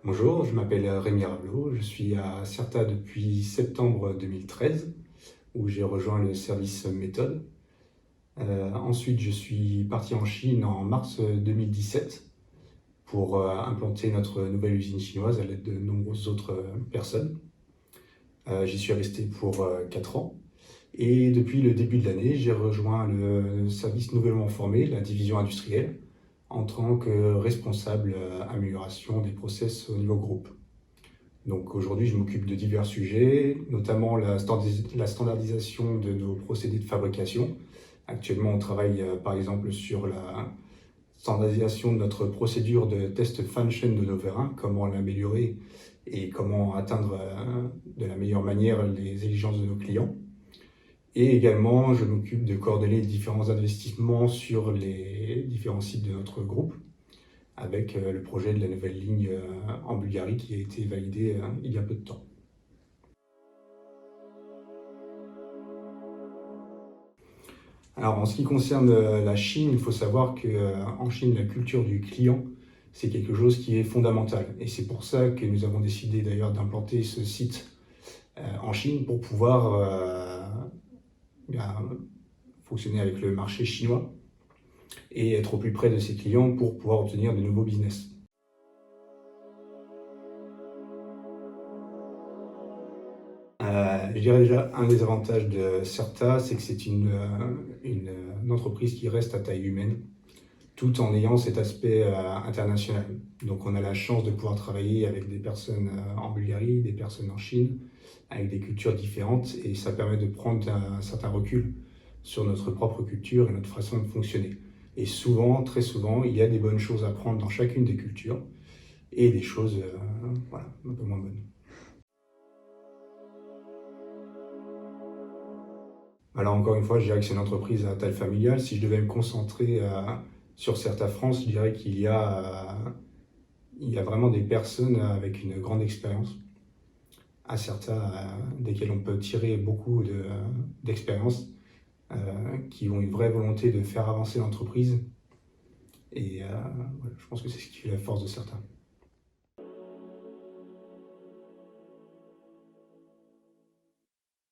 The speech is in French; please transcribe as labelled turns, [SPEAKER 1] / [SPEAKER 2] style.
[SPEAKER 1] Bonjour, je m'appelle Rémi Ravelot, je suis à Certa depuis septembre 2013 où j'ai rejoint le service méthode. Ensuite, je suis parti en Chine en mars 2017 pour implanter notre nouvelle usine chinoise à l'aide de nombreuses autres personnes. J'y suis resté pour 4 ans et depuis le début de l'année, j'ai rejoint le service nouvellement formé, la division industrielle, en tant que responsable amélioration des process au niveau groupe. Donc aujourd'hui, je m'occupe de divers sujets, notamment la standardisation de nos procédés de fabrication. Actuellement, on travaille par exemple sur la standardisation de notre procédure de test fan chain de nos vérins, comment l'améliorer et comment atteindre de la meilleure manière les exigences de nos clients. Et également, je m'occupe de coordonner les différents investissements sur les différents sites de notre groupe, avec le projet de la nouvelle ligne en Bulgarie qui a été validé il y a peu de temps. Alors en ce qui concerne la Chine, il faut savoir qu'en Chine, la culture du client, c'est quelque chose qui est fondamental. Et c'est pour ça que nous avons décidé d'ailleurs d'implanter ce site en Chine pour pouvoir fonctionner avec le marché chinois et être au plus près de ses clients pour pouvoir obtenir de nouveaux business. Je dirais déjà, un des avantages de Certa, c'est que c'est une entreprise qui reste à taille humaine, tout en ayant cet aspect international. Donc on a la chance de pouvoir travailler avec des personnes en Bulgarie, des personnes en Chine, avec des cultures différentes, et ça permet de prendre un certain recul sur notre propre culture et notre façon de fonctionner. Et souvent, très souvent, il y a des bonnes choses à prendre dans chacune des cultures, et des choses voilà, un peu moins bonnes. Alors encore une fois, je dirais que c'est une entreprise à taille familiale. Si je devais me concentrer sur Certa France, je dirais il y a vraiment des personnes avec une grande expérience à Certa, desquelles on peut tirer beaucoup d'expérience, qui ont une vraie volonté de faire avancer l'entreprise. Et voilà, je pense que c'est ce qui fait la force de Certa.